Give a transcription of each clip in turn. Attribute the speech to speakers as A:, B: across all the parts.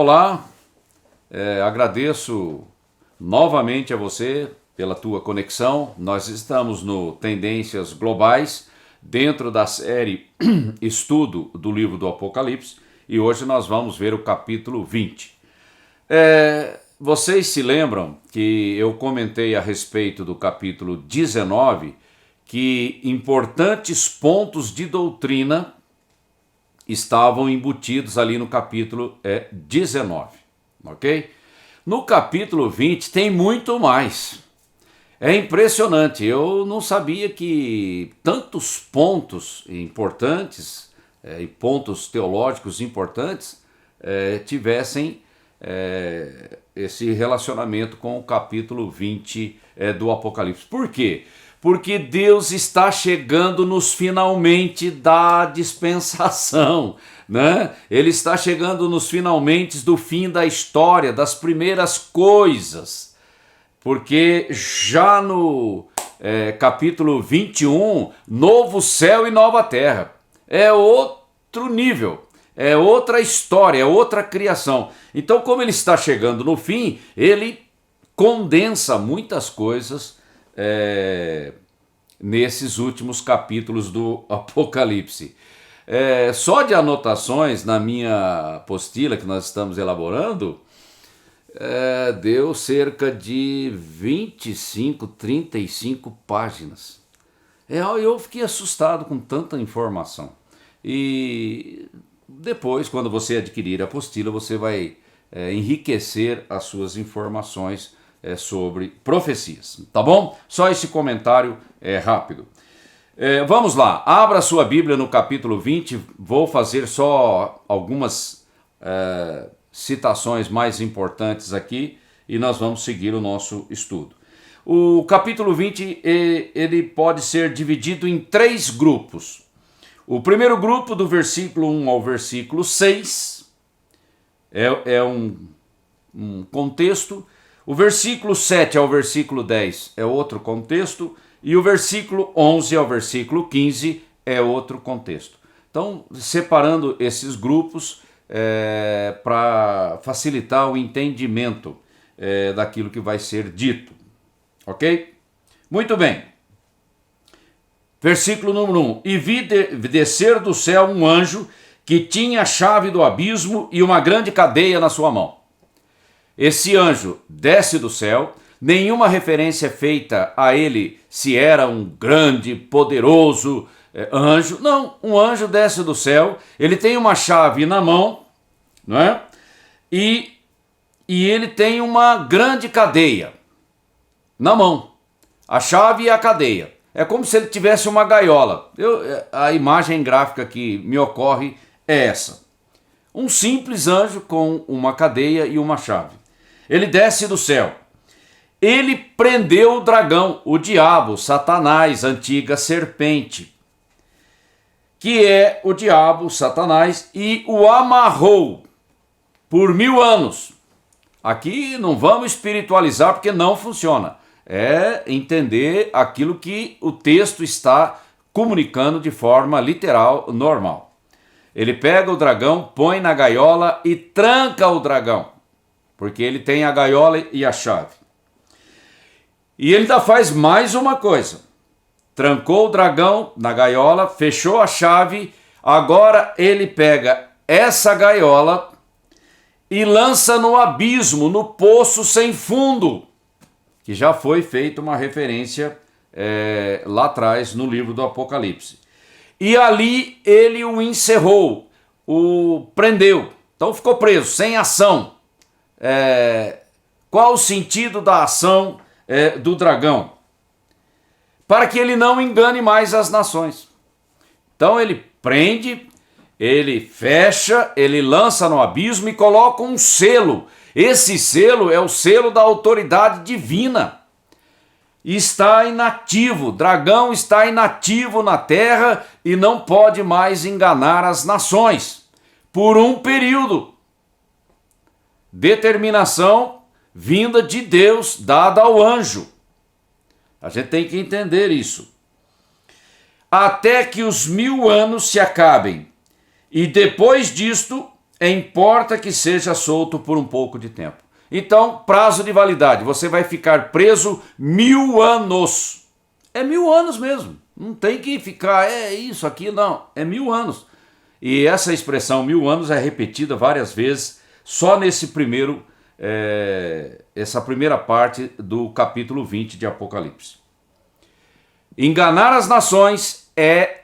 A: Olá, agradeço novamente a você pela tua conexão. Nós estamos no Tendências Globais, dentro da série Estudo do Livro do Apocalipse, e hoje nós vamos ver o capítulo 20. Vocês se lembram que eu comentei a respeito do capítulo 19 que importantes pontos de doutrina estavam embutidos ali no capítulo 19, ok? No capítulo 20 tem muito mais. É impressionante, eu não sabia que tantos pontos importantes e pontos teológicos importantes tivessem esse relacionamento com o capítulo 20 do Apocalipse. Por quê? Porque Deus está chegando nos finalmente da dispensação, né? Ele está chegando nos finalmente do fim da história, das primeiras coisas. Porque já no capítulo 21, novo céu e nova terra. É outro nível, é outra história, é outra criação. Então, como ele está chegando no fim, ele condensa muitas coisas nesses últimos capítulos do Apocalipse. Só de anotações na minha apostila que nós estamos elaborando, deu cerca de 25, 35 páginas. Eu fiquei assustado com tanta informação. E depois, quando você adquirir a apostila, você vai enriquecer as suas informações sobre profecias, tá bom? Só esse comentário rápido. Vamos lá, abra sua Bíblia no capítulo 20, vou fazer só algumas citações mais importantes aqui e nós vamos seguir o nosso estudo. O capítulo 20 ele pode ser dividido em 3 grupos. O primeiro grupo, do versículo 1 ao versículo 6, é um contexto. O versículo 7 ao versículo 10 é outro contexto, e o versículo 11 ao versículo 15 é outro contexto. Então, separando esses grupos para facilitar o entendimento daquilo que vai ser dito, ok? Muito bem. Versículo número 1. E vi descer do céu um anjo que tinha a chave do abismo e uma grande cadeia na sua mão. Esse anjo desce do céu, nenhuma referência é feita a ele se era um grande, poderoso anjo. Não, um anjo desce do céu, ele tem uma chave na mão, não é? E ele tem uma grande cadeia na mão, a chave e a cadeia. É como se ele tivesse uma gaiola. A imagem gráfica que me ocorre é essa. Um simples anjo com uma cadeia e uma chave. Ele desce do céu. Ele prendeu o dragão, o diabo, Satanás, antiga serpente, que é o diabo, Satanás, e o amarrou por 1000 anos. Aqui não vamos espiritualizar porque não funciona. É entender aquilo que o texto está comunicando de forma literal, normal. Ele pega o dragão, põe na gaiola e tranca o dragão, porque ele tem a gaiola e a chave. E ele ainda faz mais uma coisa. Trancou o dragão na gaiola, fechou a chave, agora ele pega essa gaiola e lança no abismo, no poço sem fundo, que já foi feita uma referência lá atrás no livro do Apocalipse. E ali ele o encerrou, o prendeu. Então ficou preso, sem ação. Qual o sentido da ação do dragão? Para que ele não engane mais as nações. Então ele prende, ele fecha, ele lança no abismo e coloca um selo. Esse selo é o selo da autoridade divina. Está inativo, dragão está inativo na terra e não pode mais enganar as nações por um período. Determinação vinda de Deus, dada ao anjo. A gente tem que entender isso. Até que os 1000 anos se acabem. E depois disto, importa que seja solto por um pouco de tempo. Então, prazo de validade, você vai ficar preso 1000 anos. É 1000 anos mesmo. Não tem que ficar, isso aqui, não. É 1000 anos. E essa expressão 1000 anos é repetida várias vezes, só nesse essa primeira parte do capítulo 20 de Apocalipse. Enganar as nações é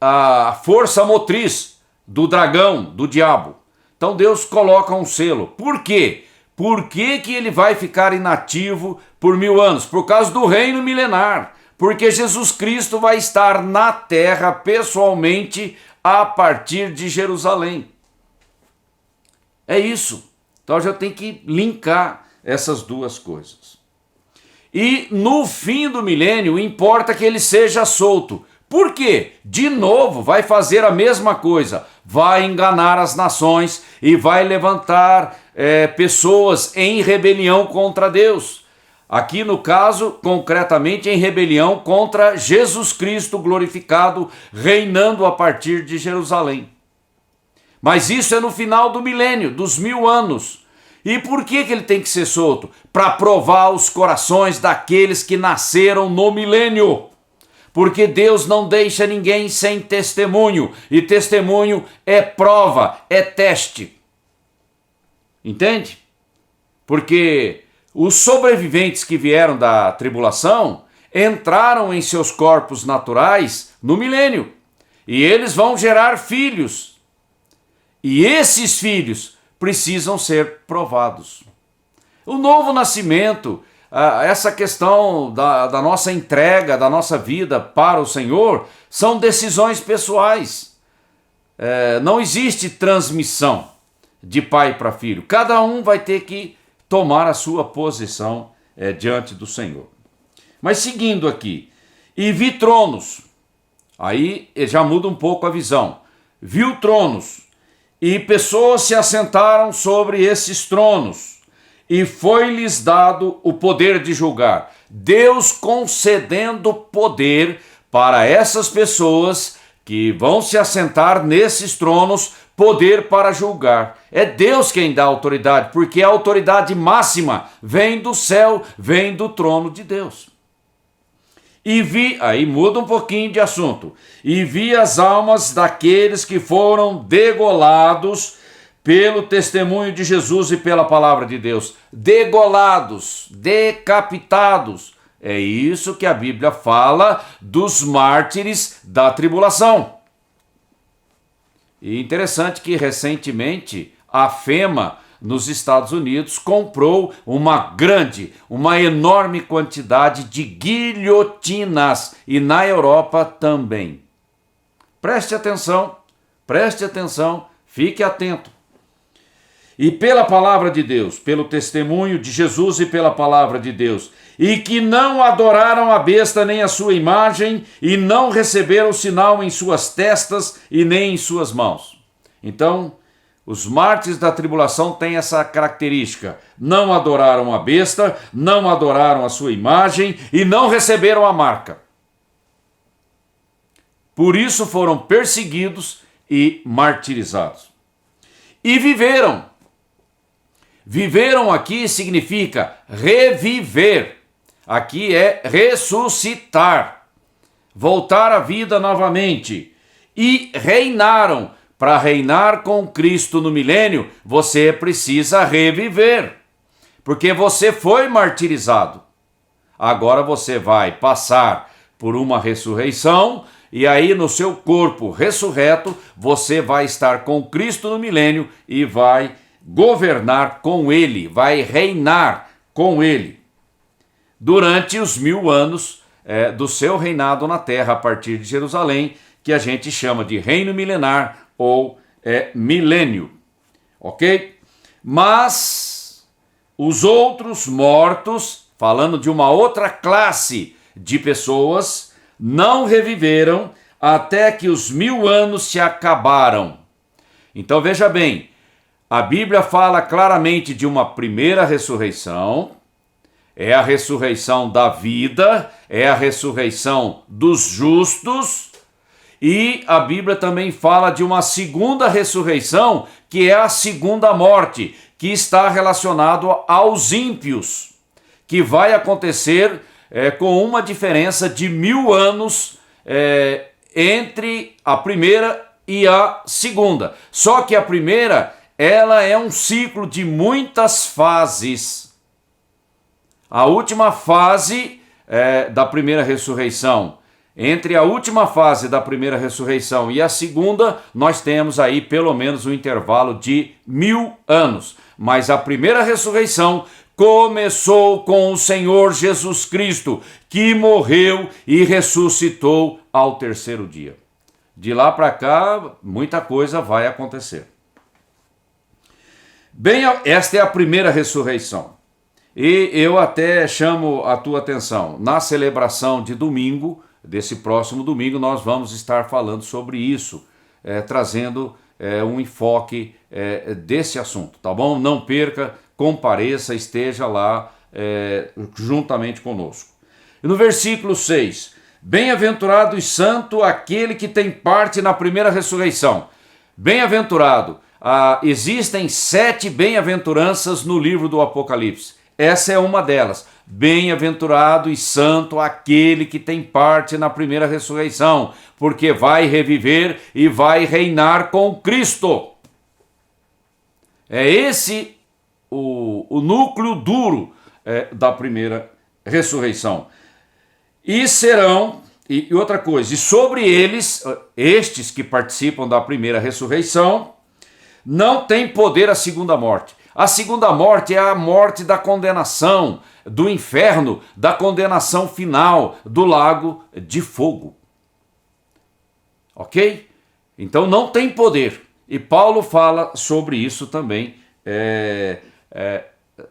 A: a força motriz do dragão, do diabo. Então Deus coloca um selo. Por quê? Por que ele vai ficar inativo por 1000 anos? Por causa do reino milenar. Porque Jesus Cristo vai estar na terra pessoalmente a partir de Jerusalém. É isso. Então já tem que linkar essas duas coisas. E no fim do milênio importa que ele seja solto. Por quê? De novo vai fazer a mesma coisa. Vai enganar as nações e vai levantar pessoas em rebelião contra Deus. Aqui no caso, concretamente em rebelião contra Jesus Cristo glorificado, reinando a partir de Jerusalém. Mas isso é no final do milênio, dos 1000 anos. E por que ele tem que ser solto? Para provar os corações daqueles que nasceram no milênio. Porque Deus não deixa ninguém sem testemunho. E testemunho é prova, é teste. Entende? Porque os sobreviventes que vieram da tribulação entraram em seus corpos naturais no milênio. E eles vão gerar filhos. E esses filhos precisam ser provados. O novo nascimento, essa questão da nossa entrega, da nossa vida para o Senhor, são decisões pessoais. Não existe transmissão de pai para filho. Cada um vai ter que tomar a sua posição diante do Senhor. Mas seguindo aqui, e vi tronos, aí já muda um pouco a visão. Viu tronos, e pessoas se assentaram sobre esses tronos, e foi-lhes dado o poder de julgar. Deus concedendo poder para essas pessoas que vão se assentar nesses tronos, poder para julgar. É Deus quem dá autoridade, porque a autoridade máxima vem do céu, vem do trono de Deus. E vi, aí muda um pouquinho de assunto, e vi as almas daqueles que foram degolados pelo testemunho de Jesus e pela palavra de Deus. Degolados, decapitados. É isso que a Bíblia fala dos mártires da tribulação. E interessante que recentemente a FEMA nos Estados Unidos comprou uma enorme quantidade de guilhotinas e na Europa também. Preste atenção, fique atento. E pela palavra de Deus, pelo testemunho de Jesus e pela palavra de Deus, e que não adoraram a besta nem a sua imagem, e não receberam sinal em suas testas e nem em suas mãos. Então, os mártires da tribulação têm essa característica. Não adoraram a besta, não adoraram a sua imagem e não receberam a marca. Por isso foram perseguidos e martirizados. E viveram. Viveram aqui significa reviver. Aqui é ressuscitar. Voltar à vida novamente. E reinaram. Para reinar com Cristo no milênio, você precisa reviver. Porque você foi martirizado. Agora você vai passar por uma ressurreição e aí no seu corpo ressurreto, você vai estar com Cristo no milênio e vai governar com Ele, vai reinar com Ele. Durante os 1000 anos do seu reinado na terra a partir de Jerusalém, que a gente chama de reino milenar ou milênio, ok? Mas os outros mortos, falando de uma outra classe de pessoas, não reviveram até que os 1000 anos se acabaram. Então veja bem, a Bíblia fala claramente de uma primeira ressurreição, é a ressurreição da vida, é a ressurreição dos justos. E a Bíblia também fala de uma segunda ressurreição que é a segunda morte, que está relacionado aos ímpios, que vai acontecer com uma diferença de 1000 anos entre a primeira e a segunda. Só que a primeira, ela é um ciclo de muitas fases. A última fase da primeira ressurreição, entre a última fase da primeira ressurreição e a segunda, nós temos aí pelo menos um intervalo de 1000 anos. Mas a primeira ressurreição começou com o Senhor Jesus Cristo, que morreu e ressuscitou ao terceiro dia. De lá para cá, muita coisa vai acontecer. Bem, esta é a primeira ressurreição. E eu até chamo a tua atenção, na celebração de domingo, desse próximo domingo, nós vamos estar falando sobre isso, trazendo um enfoque desse assunto, tá bom? Não perca, compareça, esteja lá juntamente conosco. E no versículo 6, bem-aventurado e santo aquele que tem parte na primeira ressurreição. Bem-aventurado, existem 7 bem-aventuranças no livro do Apocalipse. Essa é uma delas. Bem-aventurado e santo aquele que tem parte na primeira ressurreição, porque vai reviver e vai reinar com Cristo. É esse o núcleo duro da primeira ressurreição. E serão, e outra coisa, e sobre eles, estes que participam da primeira ressurreição, não tem poder a segunda morte. A segunda morte é a morte da condenação, do inferno, da condenação final, do lago de fogo. Ok? Então não tem poder. E Paulo fala sobre isso também,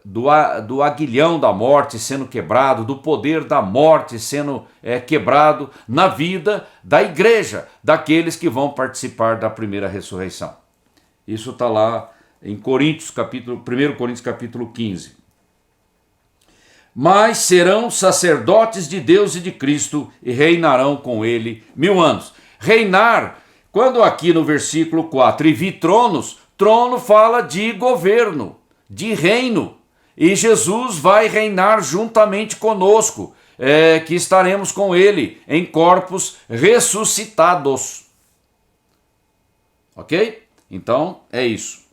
A: do aguilhão da morte sendo quebrado, do poder da morte sendo quebrado na vida da igreja, daqueles que vão participar da primeira ressurreição. Isso está lá em 1 Coríntios capítulo 15. Mas serão sacerdotes de Deus e de Cristo e reinarão com ele 1000 anos. Reinar, quando aqui no versículo 4, e vi tronos, trono fala de governo, de reino. E Jesus vai reinar juntamente conosco, que estaremos com ele em corpos ressuscitados. Ok? Então, é isso.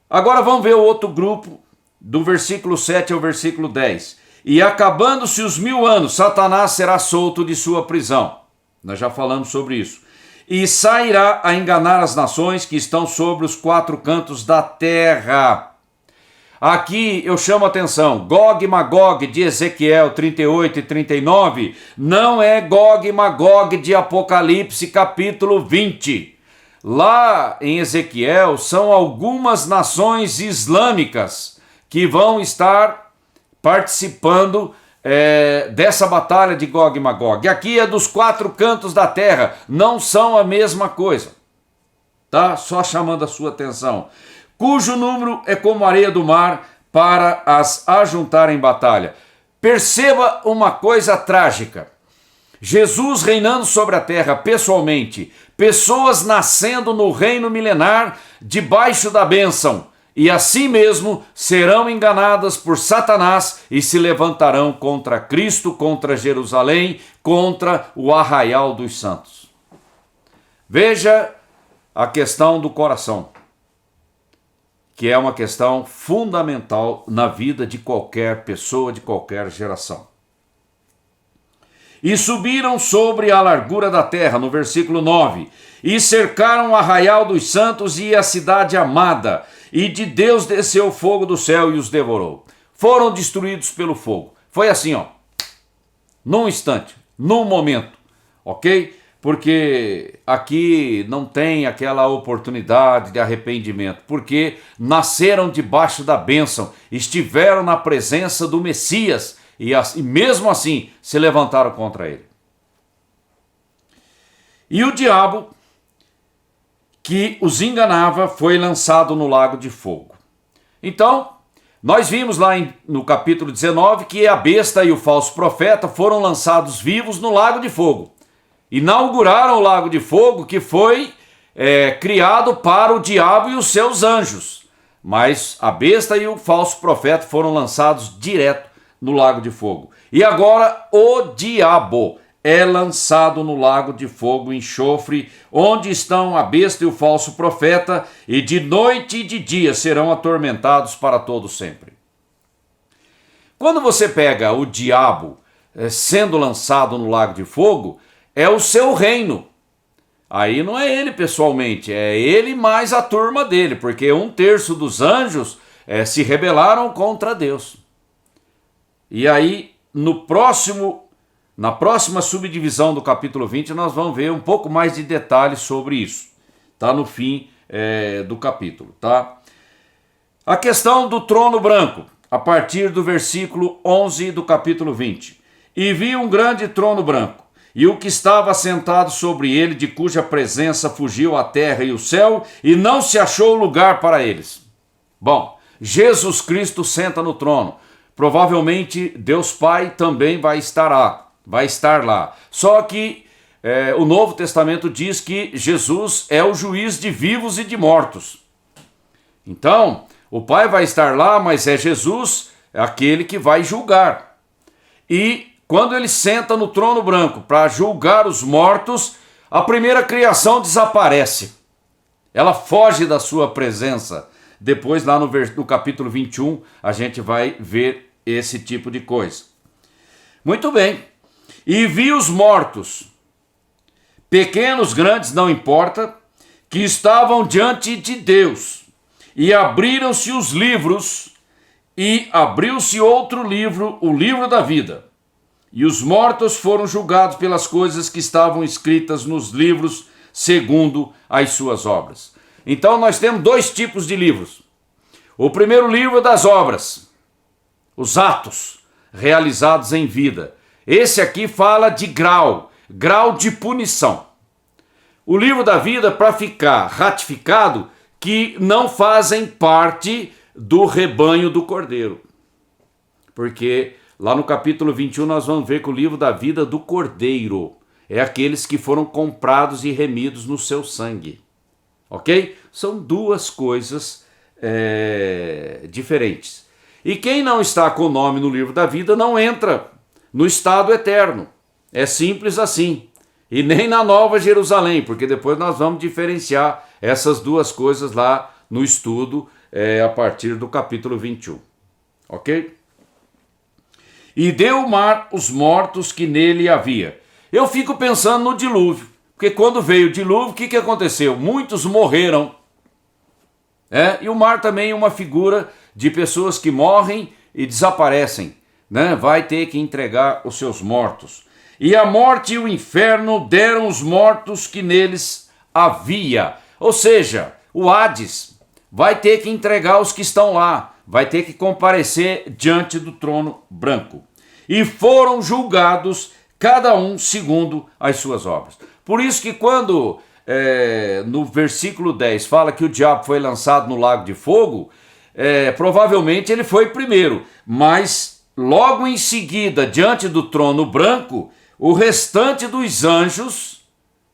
A: Agora vamos ver o outro grupo, do versículo 7 ao versículo 10. E acabando-se os 1000 anos, Satanás será solto de sua prisão. Nós já falamos sobre isso. E sairá a enganar as nações que estão sobre os 4 cantos da terra. Aqui eu chamo a atenção, Gog e Magog de Ezequiel 38 e 39, não é Gog e Magog de Apocalipse capítulo 20. Lá em Ezequiel são algumas nações islâmicas que vão estar participando dessa batalha de Gog e Magog. Aqui é dos 4 cantos da terra, não são a mesma coisa. Tá? Só chamando a sua atenção. Cujo número é como a areia do mar para as ajuntar em batalha. Perceba uma coisa trágica. Jesus reinando sobre a terra pessoalmente, pessoas nascendo no reino milenar debaixo da bênção, e assim mesmo serão enganadas por Satanás e se levantarão contra Cristo, contra Jerusalém, contra o arraial dos santos. Veja a questão do coração, que é uma questão fundamental na vida de qualquer pessoa, de qualquer geração. E subiram sobre a largura da terra, no versículo 9, e cercaram o arraial dos santos e a cidade amada, e de Deus desceu fogo do céu e os devorou. Foram destruídos pelo fogo. Foi assim, num instante, num momento, ok? Porque aqui não tem aquela oportunidade de arrependimento, porque nasceram debaixo da bênção, estiveram na presença do Messias, e mesmo assim se levantaram contra ele. E o diabo, que os enganava, foi lançado no lago de fogo. Então, nós vimos lá no capítulo 19 que a besta e o falso profeta foram lançados vivos no lago de fogo. Inauguraram o lago de fogo, que foi criado para o diabo e os seus anjos. Mas a besta e o falso profeta foram lançados direto no lago de fogo. E agora o diabo é lançado no lago de fogo e enxofre, onde estão a besta e o falso profeta, e de noite e de dia serão atormentados para todo sempre. Quando você pega o diabo sendo lançado no lago de fogo, é o seu reino. Aí não é ele pessoalmente, é ele mais a turma dele, porque 1/3 dos anjos se rebelaram contra Deus. E aí, na próxima subdivisão do capítulo 20, nós vamos ver um pouco mais de detalhes sobre isso. Está no fim do capítulo, tá? A questão do trono branco, a partir do versículo 11 do capítulo 20. E vi um grande trono branco, e o que estava sentado sobre ele, de cuja presença fugiu a terra e o céu, e não se achou lugar para eles. Bom, Jesus Cristo senta no trono. Provavelmente Deus Pai também vai estar lá. Só que o Novo Testamento diz que Jesus é o juiz de vivos e de mortos. Então, o Pai vai estar lá, mas é Jesus aquele que vai julgar. E quando ele senta no trono branco para julgar os mortos, a primeira criação desaparece. Ela foge da sua presença. Depois, lá no capítulo 21, a gente vai ver esse tipo de coisa. Muito bem. E vi os mortos, pequenos, grandes, não importa, que estavam diante de Deus. E abriram-se os livros, e abriu-se outro livro, o livro da vida. E os mortos foram julgados pelas coisas que estavam escritas nos livros, segundo as suas obras. Então nós temos 2 tipos de livros. O primeiro livro das obras, os atos realizados em vida. Esse aqui fala de grau de punição. O livro da vida, para ficar ratificado, que não fazem parte do rebanho do Cordeiro. Porque lá no capítulo 21 nós vamos ver que o livro da vida do Cordeiro é aqueles que foram comprados e remidos no seu sangue. Ok? São 2 coisas diferentes. E quem não está com o nome no livro da vida não entra no estado eterno. É simples assim. E nem na Nova Jerusalém, porque depois nós vamos diferenciar essas 2 coisas lá no estudo a partir do capítulo 21. Ok? E deu o mar os mortos que nele havia. Eu fico pensando no dilúvio, porque quando veio o dilúvio, o que aconteceu? Muitos morreram. E o mar também é uma figura de pessoas que morrem e desaparecem. Vai ter que entregar os seus mortos. E a morte e o inferno deram os mortos que neles havia. Ou seja, o Hades vai ter que entregar os que estão lá. Vai ter que comparecer diante do trono branco. E foram julgados, cada um segundo as suas obras. Por isso que quando no versículo 10 fala que o diabo foi lançado no lago de fogo, provavelmente ele foi primeiro, mas logo em seguida, diante do trono branco, o restante dos anjos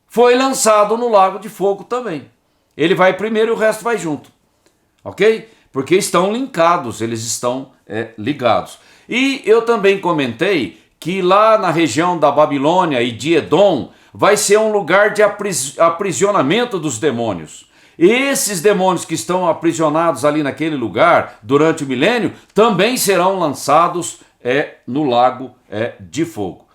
A: foi lançado no lago de fogo também. Ele vai primeiro e o resto vai junto. Ok? Porque estão linkados, eles estão ligados. E eu também comentei que lá na região da Babilônia e de Edom vai ser um lugar de aprisionamento dos demônios. E esses demônios que estão aprisionados ali naquele lugar durante o milênio também serão lançados no lago de fogo.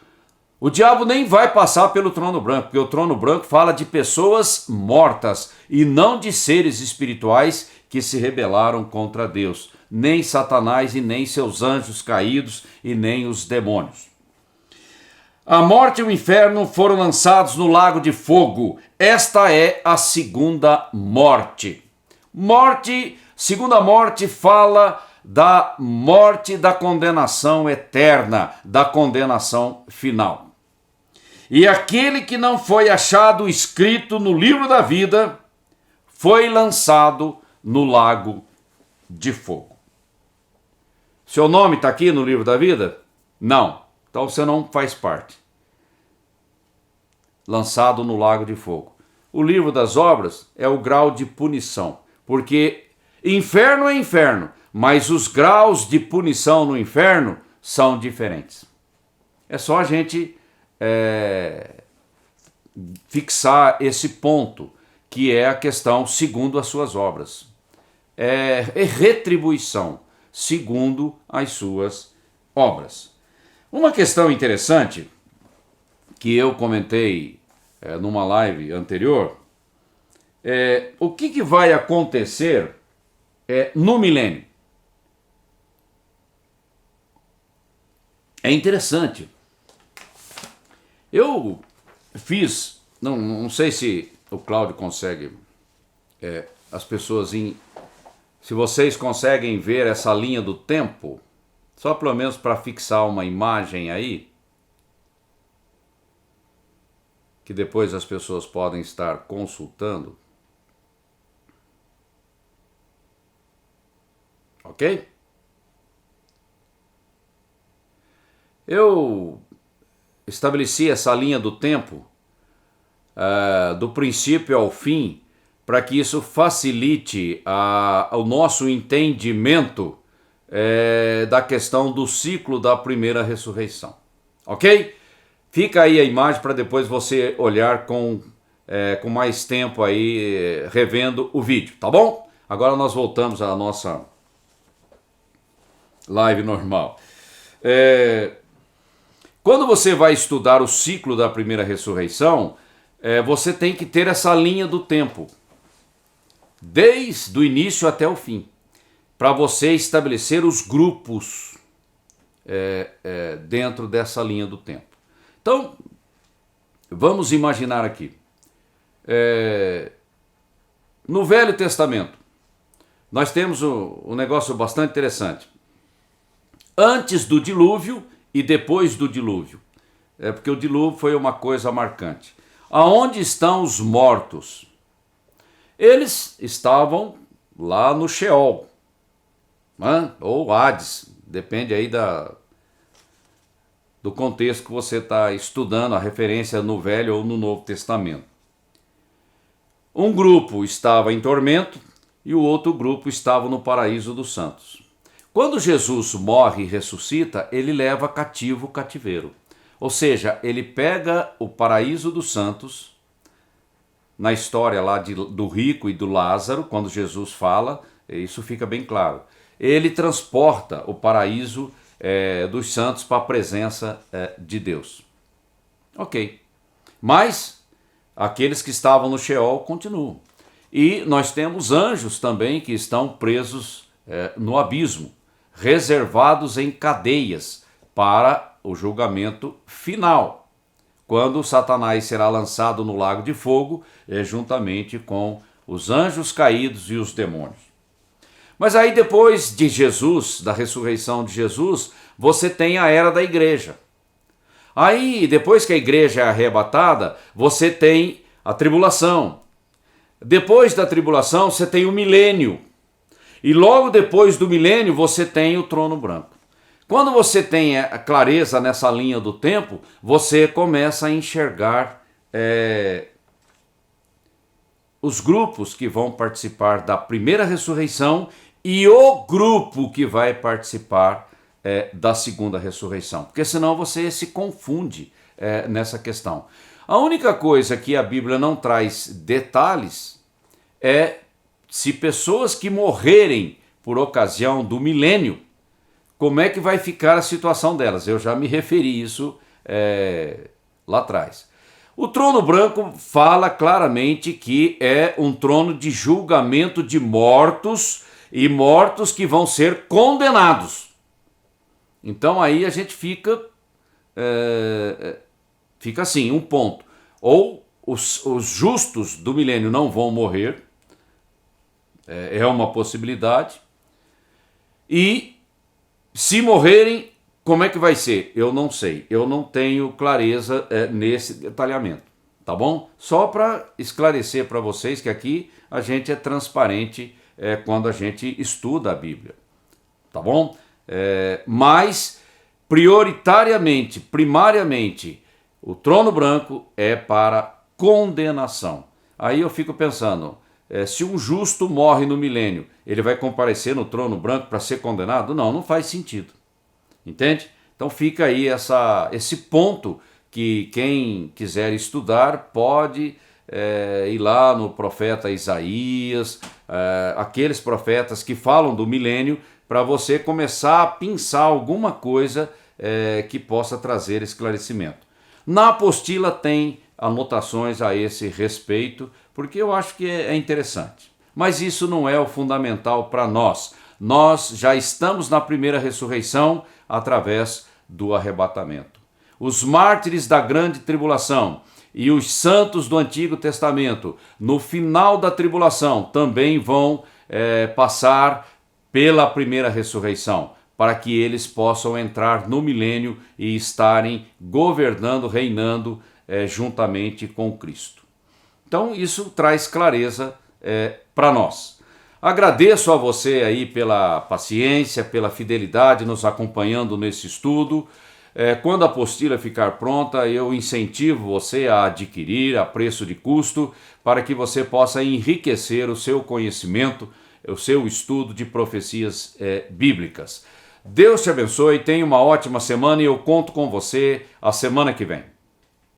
A: O diabo nem vai passar pelo trono branco, porque o trono branco fala de pessoas mortas e não de seres espirituais que se rebelaram contra Deus. Nem Satanás e nem seus anjos caídos e nem os demônios. A morte e o inferno foram lançados no lago de fogo. Esta é a segunda morte. Segunda morte fala da morte da condenação eterna, da condenação final. E aquele que não foi achado escrito no livro da vida foi lançado no lago de fogo. Seu nome está aqui no livro da vida? Não. Então você não faz parte. Lançado no lago de fogo. O livro das obras é o grau de punição, porque inferno é inferno, mas os graus de punição no inferno são diferentes. É só a gente fixar esse ponto, que é a questão segundo as suas obras. É retribuição segundo as suas obras. Uma questão interessante que eu comentei numa live anterior é o que vai acontecer no milênio. É interessante. Eu fiz, não sei se o Cláudio consegue, as pessoas, se vocês conseguem ver essa linha do tempo, só pelo menos para fixar uma imagem aí, que depois as pessoas podem estar consultando. Ok? Eu estabeleci essa linha do tempo do princípio ao fim, para que isso facilite o nosso entendimento da questão do ciclo da primeira ressurreição. Ok? Fica aí a imagem para depois você olhar com mais tempo aí, revendo o vídeo, tá bom? Agora nós voltamos à nossa live normal. Quando você vai estudar o ciclo da primeira ressurreição, você tem que ter essa linha do tempo, desde o início até o fim, para você estabelecer os grupos dentro dessa linha do tempo. Então, vamos imaginar aqui. No Velho Testamento, nós temos um negócio bastante interessante. Antes do dilúvio e depois do dilúvio. Porque o dilúvio foi uma coisa marcante. Aonde estão os mortos? Eles estavam lá no Sheol, né? Ou Hades, depende aí do contexto que você está estudando, a referência no Velho ou no Novo Testamento. Um grupo estava em tormento e o outro grupo estava no paraíso dos santos. Quando Jesus morre e ressuscita, ele leva cativo o cativeiro. Ou seja, ele pega o paraíso dos santos, na história lá do rico e do Lázaro, quando Jesus fala, isso fica bem claro. Ele transporta o paraíso dos santos para a presença de Deus. Ok. Mas aqueles que estavam no Sheol continuam. E nós temos anjos também que estão presos no abismo, reservados em cadeias para o julgamento final, quando Satanás será lançado no lago de fogo, juntamente com os anjos caídos e os demônios. Mas aí depois de Jesus, da ressurreição de Jesus, você tem a era da igreja. Aí, depois que a igreja é arrebatada, você tem a tribulação. Depois da tribulação, você tem o milênio. E logo depois do milênio, você tem o trono branco. Quando você tem a clareza nessa linha do tempo, você começa a enxergar os grupos que vão participar da primeira ressurreição e o grupo que vai participar da segunda ressurreição. Porque senão você se confunde nessa questão. A única coisa que a Bíblia não traz detalhes é se pessoas que morrerem por ocasião do milênio, como é que vai ficar a situação delas. Eu já me referi isso lá atrás. O trono branco fala claramente que é um trono de julgamento de mortos e mortos que vão ser condenados. Então aí a gente fica assim, um ponto. Ou os justos do milênio não vão morrer, é uma possibilidade, e se morrerem, como é que vai ser? Eu não sei, eu não tenho clareza nesse detalhamento, tá bom? Só para esclarecer para vocês que aqui a gente é transparente quando a gente estuda a Bíblia, tá bom? Mas primariamente, o trono branco é para condenação. Aí eu fico pensando, se um justo morre no milênio, ele vai comparecer no trono branco para ser condenado? Não, não faz sentido. Entende? Então fica aí esse ponto que quem quiser estudar pode ir lá no profeta Isaías, aqueles profetas que falam do milênio, para você começar a pensar alguma coisa que possa trazer esclarecimento. Na apostila tem anotações a esse respeito, porque eu acho que é interessante. Mas isso não é o fundamental para nós. Nós já estamos na primeira ressurreição através do arrebatamento. Os mártires da grande tribulação e os santos do Antigo Testamento, no final da tribulação, também vão passar pela primeira ressurreição, para que eles possam entrar no milênio e estarem governando, reinando juntamente com Cristo. Então isso traz clareza para nós. Agradeço a você aí pela paciência, pela fidelidade nos acompanhando nesse estudo. Quando a apostila ficar pronta, eu incentivo você a adquirir a preço de custo para que você possa enriquecer o seu conhecimento, o seu estudo de profecias bíblicas. Deus te abençoe, tenha uma ótima semana e eu conto com você a semana que vem.